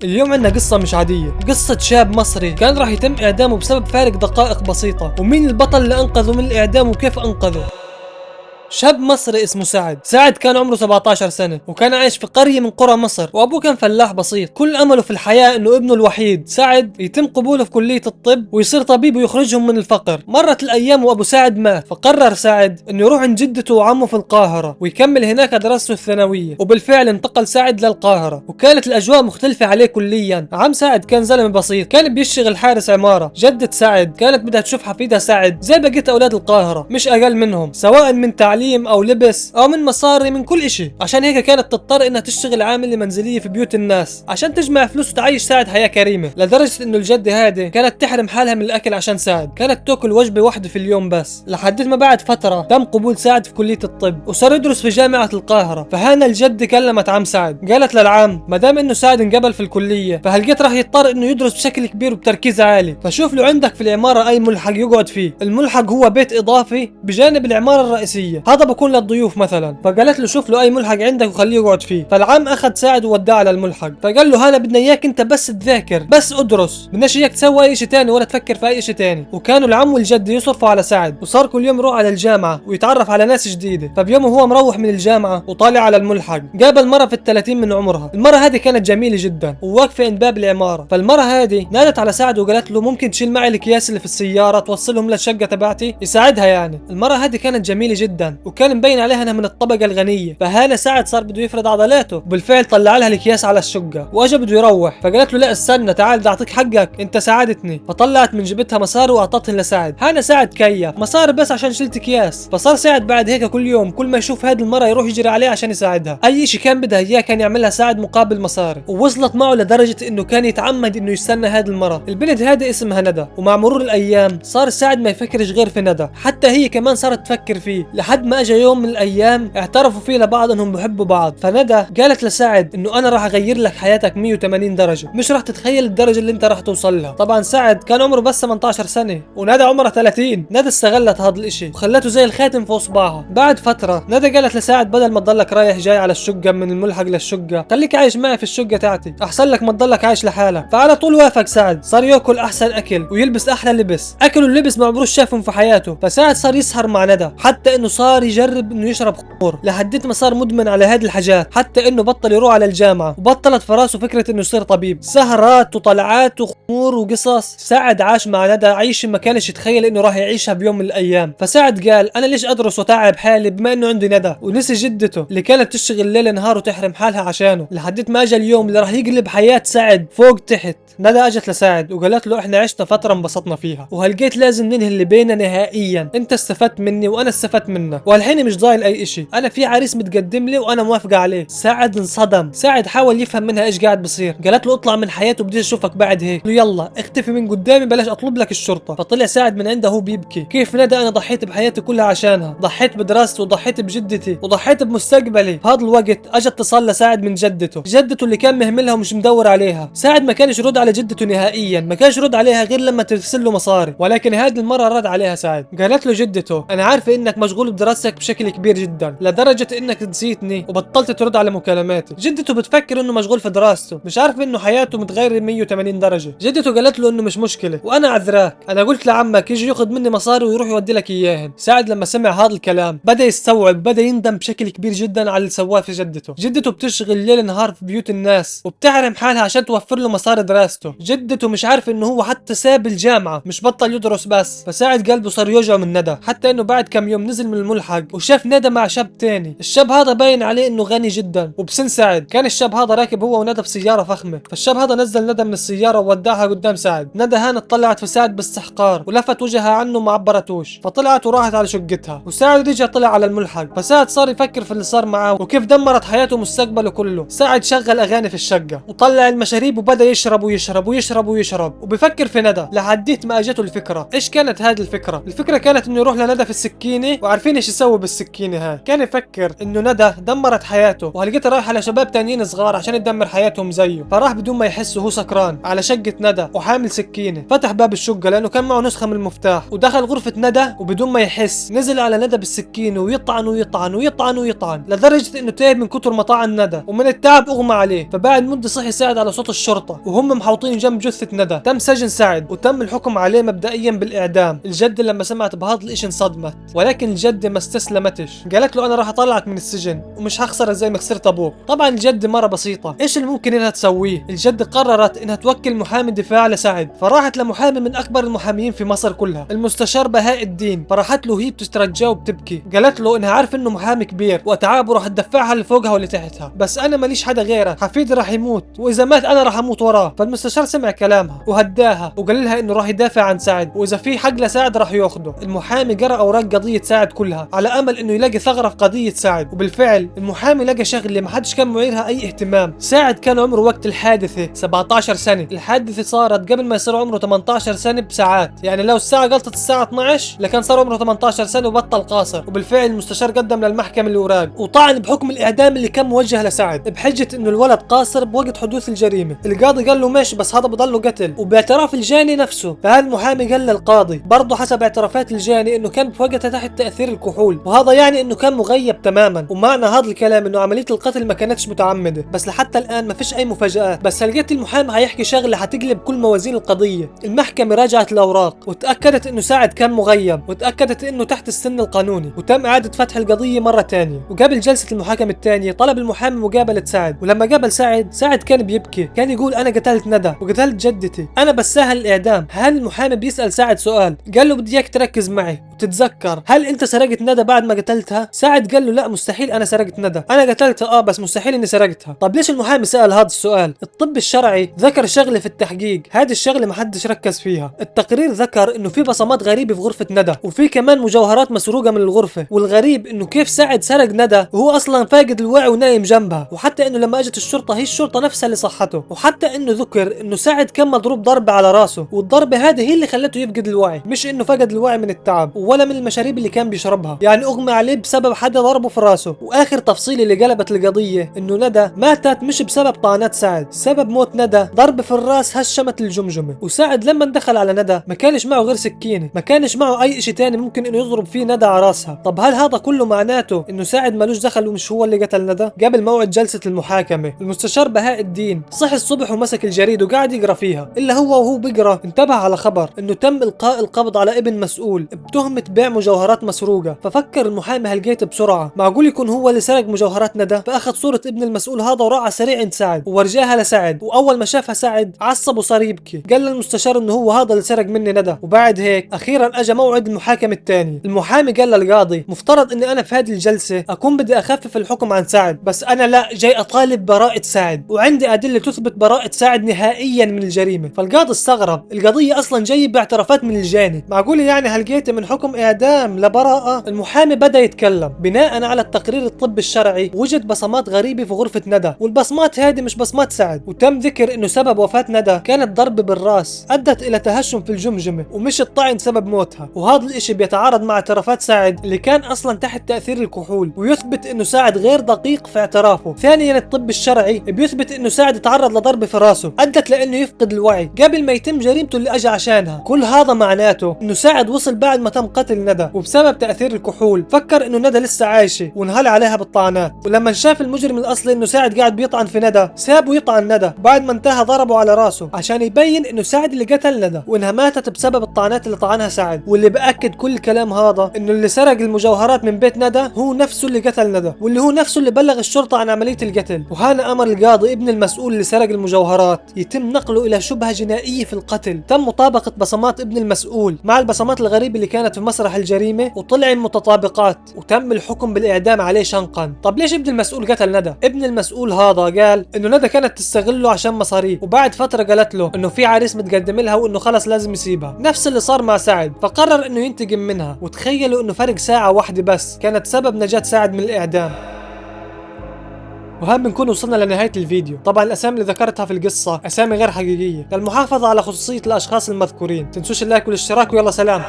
اليوم عندنا قصة مش عادية، قصة شاب مصري كان راح يتم إعدامه بسبب فارق دقائق بسيطة، ومين البطل اللي أنقذه من الإعدام وكيف أنقذه. شاب مصري اسمه سعد كان عمره 17 سنة وكان عايش في قرية من قرى مصر، وأبوه كان فلاح بسيط. كل أمله في الحياة إنه ابنه الوحيد سعد يتم قبوله في كلية الطب ويصير طبيب ويخرجهم من الفقر. مرت الأيام وأبو سعد مات، فقرر سعد إنه يروح عند جدته وعمه في القاهرة ويكمل هناك دراسته الثانوية. وبالفعل انتقل سعد للقاهرة، وكانت الأجواء مختلفة عليه كليا. عم سعد كان زلمة بسيط، كان بيشتغل حارس عمارة. جدة سعد كانت بدها تشوف حفيدها سعد زي بقية أولاد القاهرة، مش أقل منهم، سواء من تعليم او لبس او من مصاري، من كل اشي. عشان هيك كانت تضطر انها تشتغل عاملة منزلية في بيوت الناس عشان تجمع فلوس وتعيش سعد حياة كريمة. لدرجة انه الجدة هذه كانت تحرم حالها من الاكل عشان سعد، كانت تاكل وجبة واحدة في اليوم بس. لحد ما بعد فترة تم قبول سعد في كلية الطب وصار يدرس في جامعة القاهرة. فهنا الجدة كلمت عم سعد، قالت للعام ما دام انه سعد انقبل في الكلية فهلقيت راح يضطر انه يدرس بشكل كبير وبتركيز عالي، فشوف له عندك في العمارة اي ملحق يقعد فيه. الملحق هو بيت اضافي بجانب العمارة الرئيسية، هذا بكون للضيوف مثلا. فقالت له شوف له اي ملحق عندك وخليه يقعد فيه. فالعم اخذ سعد ووداه على الملحق، فقال له هلا بدنا اياك انت بس تذاكر، بس ادرس، بدناش اياك تسوي اي شيء ثاني ولا تفكر في اي شيء ثاني. وكانوا العم والجد يصرفوا على سعد، وصار كل يوم يروح على الجامعه ويتعرف على ناس جديده. فبيوم وهو مروح من الجامعه وطالع على الملحق قابل مره في ال30 من عمرها. المره هذه كانت جميله جدا وواقفه عند باب العماره. فالمره هذه نادت على سعد وقالت له ممكن تشيل معي الاكياس اللي في السياره توصلهم للشقه تبعتي، يساعدها يعني. المره هذه كانت جميله جدا وكان مبين عليها انها من الطبقه الغنيه. فهنا سعد صار بده يفرض عضلاته، وبالفعل طلع لها الاكياس على الشقه واجا بده يروح. فقالت له لا استنى، تعال بدي اعطيك حقك، انت ساعدتني. فطلعت من جيبتها مصاري واعطتهم لسعد. هنا سعد كيف مصاري بس عشان شلت اكياس. فصار سعد بعد هيك كل يوم كل ما يشوف هذه المره يروح يجري عليها عشان يساعدها. اي شيء كان بدها اياه كان يعملها سعد مقابل مصاري. ووصلت معه لدرجه انه كان يتعمد انه يستنى هذه المره. البنت هذه اسمها ندى. ومع مرور الايام صار سعد ما يفكرش غير في ندى، حتى هي كمان صارت تفكر فيه، لحد ما اجى يوم من الايام اعترفوا فيه لبعض انهم بحبوا بعض. فندى قالت لسعد انه انا راح اغير لك حياتك 180 درجه، مش راح تتخيل الدرجه اللي انت راح توصل لها. طبعا سعد كان عمره بس 18 سنه وندى عمرها 30. ندى استغلت هذا الاشي وخلته زي الخاتم في اصبعها. بعد فتره ندى قالت لسعد بدل ما تضلك رايح جاي على الشقه من الملحق للشقه، خليك عايش معي في الشقه تاعتي، احسن لك ما تضلك عايش لحالك. فعلى طول وافق سعد، صار ياكل احسن اكل ويلبس احلى لبس، اكل واللبس ما عمروش شافهم في حياته. فسعد صار يسهر مع ندى، حتى انه صار يجرب انه يشرب خمور لحد ما صار مدمن على هذه الحاجات، حتى انه بطل يروح على الجامعه وبطلت في راسه فكره انه يصير طبيب. سهرات وطلعات وخمور وقصص. سعد عاش مع ندى عيشه ما كانش يتخيل انه راح يعيشها بيوم من الايام. فسعد قال انا ليش ادرس وتعب حالي بما انه عندي ندى، ونسي جدته اللي كانت تشتغل ليل نهار وتحرم حالها عشانه. لحد ما اجى اليوم اللي راح يقلب حياه سعد فوق تحت. ندى اجت لسعد وقالت له احنا عشنا فتره انبسطنا فيها وهلقيت لازم ننهي اللي بيننا نهائيا، انت استفدت مني وانا استفدت منك والحين مش ضايل اي شيء، انا في عريس متقدم لي وانا موافقه عليه. سعد انصدم. سعد حاول يفهم منها ايش قاعد بصير. قالت له اطلع من حياته بدي اشوفك بعد هيك، يلا اختفي من قدامي بلاش اطلب لك الشرطه. فطلع سعد من عنده وهو بيبكي، كيف ندى انا ضحيت بحياتي كلها عشانها، ضحيت بدراستي وضحيت بجدتي وضحيت بمستقبلي. في هذا الوقت اجى اتصال لسعد من جدته اللي كان مهملها ومش مدور عليها. سعد ما كانش يرد على جدته نهائيا، ما كانش يرد عليها غير لما ترسل له مصاري، ولكن هذه المره رد عليها سعد. قالت له جدته انا عارفه انك مشغول بدراستك بشكل كبير جدا لدرجه انك نسيتني وبطلت ترد على مكالماتي. جدته بتفكر انه مشغول في دراسته، مش عارفه انه حياته متغيره 180 درجه. جدته قالت له انه مش مشكله وانا عذراك، انا قلت لعمك يجي ياخذ مني مصاري ويروح يودي لك اياهم. سعد لما سمع هذا الكلام بدا يستوعب، بدا يندم بشكل كبير جدا على اللي سواه في جدته بتشتغل ليل نهار في بيوت الناس وبتحرم حالها عشان توفر له مصاري دراسته. جدته مش عارفه انه هو حتى ساب الجامعه مش بطل يدرس بس. فساعد قلبه صار يوجع من ندى، حتى انه بعد كم يوم نزل من الملحق وشاف ندى مع شاب تاني. الشاب هذا باين عليه انه غني جدا وبسن سعد. كان الشاب هذا راكب هو وندى في سياره فخمه. فالشاب هذا نزل ندى من السياره ووداها قدام سعد. ندى هانت طلعت في سعد باستحقار ولفت وجهها عنه ما عبرتوش، فطلعت وراحت على شقتها. وسعد رجع طلع على الملحق. فسعد صار يفكر في اللي صار معاه وكيف دمرت حياته ومستقبله كله. سعد شغل اغاني في الشقه وطلع المشاريب وبدا يشرب يشرب ويشرب ويشرب وبفكر في ندى لحديت ما اجته الفكره. ايش كانت هذه الفكره؟ الفكره كانت انه يروح لندى في السكينه وعارفين ايش يسوي بالسكينه هاي. كان يفكر انه ندى دمرت حياته وهلقيتها رايحه لشباب تانيين صغار عشان تدمر حياتهم زيه، فراح بدون ما يحس وهو سكران على شقه ندى وحامل سكينه. فتح باب الشقه لانه كان معه نسخه من المفتاح ودخل غرفه ندى وبدون ما يحس نزل على ندى بالسكينه ويطعن ويطعن ويطعن ويطعن لدرجه انه تعب من كثر ما طعن ندى ومن التعب اغمى عليه. فبعد مده صحي سعد على صوت الشرطه وهم محوطين جنب جثه ندى. تم سجن سعد وتم الحكم عليه مبدئيا بالاعدام. الجده لما سمعت بهذا الاشي انصدمت، ولكن الجده ما استسلمتش، قالت له انا راح اطلعك من السجن ومش هخسرك زي ما خسرت ابوك. طبعا الجده مره بسيطه، ايش اللي ممكن انها تسويه؟ الجده قررت انها توكل محامي دفاع لسعد، فراحت لمحامي من اكبر المحاميين في مصر كلها، المستشار بهاء الدين. فراحت له هي بتسترجاه وبتبكي، قالت له انها عارف انه محامي كبير واتعابه راح تدفعها اللي فوقها واللي تحتها، بس انا ماليش حدا غيرك، حفيدي راح يموت واذا مات انا راح اموت وراه. فالمستشار سمع كلامها وهداها وقال لها انه راح يدافع عن سعد واذا في حق لسعد راح ياخذه. المحامي قرأ اوراق قضيه سعد كلها على امل انه يلاقي ثغره في قضيه سعد، وبالفعل المحامي لقى شغله ما حدش كان معيرها اي اهتمام. سعد كان عمره وقت الحادثه 17 سنه، الحادثه صارت قبل ما يصير عمره 18 سنه بساعات، يعني لو الساعه غلطت الساعه 12 لكان صار عمره 18 سنه وبطل قاصر. وبالفعل المستشار قدم للمحكمه الاوراق وطعن بحكم الاعدام اللي كان موجه لسعد بحجه انه الولد قاصر بوقت حدوث الجريمه. القاضي قال له ماشي بس هذا بضله قتل وباعتراف الجاني نفسه. فهالمحامي قال للقاضي برضه حسب اعترافات الجاني انه كان بوقتها تحت تاثير الكحول، وهذا يعني انه كان مغيب تماما، ومعنى هذا الكلام انه عمليه القتل ما كانتش متعمده. بس لحتى الان ما فيش اي مفاجات، بس لقيت المحامي هيحكي شغله حتقلب كل موازين القضيه. المحكمه راجعت الاوراق وتاكدت انه سعد كان مغيب وتاكدت انه تحت السن القانوني، وتم اعاده فتح القضيه مره ثانيه. وقبل جلسه المحاكمه الثانيه طلب المحامي مقابله سعد، ولما قابل سعد كان بيبكي، كان يقول انا قتلت ندى وقتلت جدتي، انا بسهل الاعدام. هل المحامي بيسال سعد سؤال، قال له بدي اياك تركز معي وتتذكر هل انت سرقت ندى بعد ما قتلتها؟ سعد قال له لا مستحيل انا سرقت ندى، انا قتلتها بس مستحيل اني سرقتها. طب ليش المحامي سال هذا السؤال؟ الطب الشرعي ذكر شغله في التحقيق، هذه الشغله ما حدش ركز فيها. التقرير ذكر انه في بصمات غريبه في غرفه ندى وفي كمان مجوهرات مسروقه من الغرفه، والغريب انه كيف سعد سرق ندى وهو اصلا فاقد الوعي ونايم جنبها، وحتى انه لما اجت الشرطه هي الشرطه نفسها اللي صحته، وحتى انه ذكر انه سعد كان مضروب ضربه على راسه، والضربه هذه هي اللي خلته يفقد الوعي، مش انه فقد الوعي من التعب ولا من المشاريب اللي كان بيشربها، يعني اغمى عليه بسبب حدا ضربه في راسه. واخر تفصيل اللي قلبت القضيه انه ندى ماتت مش بسبب طعنات سعد، سبب موت ندى ضرب في الراس هشمت الجمجمه. وسعد لما دخل على ندى ما كانش معه غير سكينه، ما كانش معه اي شيء ثاني ممكن انه يضرب فيه ندى على راسها. طب هل هذا كله معناته انه سعد مالوش دخل ومش هو اللي قتل ندى؟ قبل موعد جلسه المحاكمه المستشار بهاء الدين صحي الصبح ومسك الجريده وقاعد يقرا فيها، الا هو وهو بيقرا انتبه على خبر انه تم القاء القبض على ابن مسؤول بتهمه بيع مجوهرات مسروقه. ففكر المحامي هلقيت بسرعه معقول يكون هو اللي سرق مجوهرات ندى، فاخذ صوره ابن المسؤول هذا وراح على سريع عند سعد وورجاها لسعد، واول ما شافها سعد عصب وصار يبكي، قال للمستشار انه هو هذا اللي سرق مني ندى. وبعد هيك اخيرا اجى موعد المحاكمه الثاني. المحامي قال للقاضي مفترض اني انا في هذه الجلسه اكون بدي اخفف الحكم عن سعد، بس انا لا، جاي اطالب براءه سعد وعندي ادله تثبت براءه سعد نهائيا من الجريمه. فالقاضي استغرب، القضيه اصلا جايه باعترافات من الجاني، معقول يعني هلقيت من حكم اعدام لبراءه؟ المحامي بدا يتكلم، بناء على التقرير الطبي الشرعي وجد بصمات غريبه في غرفه ندى، والبصمات هذه مش بصمات سعد، وتم ذكر انه سبب وفاه ندى كانت ضرب بالراس ادت الى تهشم في الجمجمه ومش الطعن سبب موتها. وهذا الاشي بيتعارض مع اعترافات سعد اللي كان اصلا تحت تاثير الكحول، ويثبت انه سعد غير دقيق في اعترافه. ثانيا الطب الشرعي بيثبت انه سعد تعرض لضرب في راسه ادت لانه يفقد الوعي قبل ما يتم جريمته اللي اجى عشانها. كل هذا معناته انه سعد وصل بعد ما تم قتل ندى، وبسبب تاثير الكحول فكر انه ندى لسه عايشه وانهال عليها بالطعنات. ولما شاف المجرم الاصلي انه سعد قاعد بيطعن في ندى سابه يطعن ندى، بعد ما انتهى ضربه على راسه عشان يبين انه سعد اللي قتل ندى وانها ماتت بسبب الطعنات اللي طعنها سعد. واللي باكد كل الكلام هذا انه اللي سرق المجوهرات من بيت ندى هو نفسه اللي قتل ندى، واللي هو نفسه اللي بلغ الشرطه عن عمليه القتل. وهنا امر القاضي ابن المسؤول اللي سرق المجوهرات يتم نقله الى شبهه جنائيه في القتل. تم مطابقه بصمات ابن المسؤول مع البصمات الغريبه اللي كانت في مسرح الجريمه وطلع متطابقات، وتم الحكم بالاعدام عليه شنقا. طب ليش ابن المسؤول قتل ندى؟ ابن المسؤول هذا قال انه ندى كانت تستغله عشان مصاريف، وبعد فتره قالت له انه في عريس متقدم لها وانه خلص لازم يسيبها، نفس اللي صار مع سعد، فقرر انه ينتقم منها. وتخيلوا انه فرق ساعه واحده بس كانت سبب نجاة سعد من الاعدام. وهان بنكون وصلنا لنهاية الفيديو. طبعا الاسامي اللي ذكرتها في القصة اسامي غير حقيقية للمحافظة على خصوصية الاشخاص المذكورين. تنسوش اللايك والاشتراك ويلا سلام.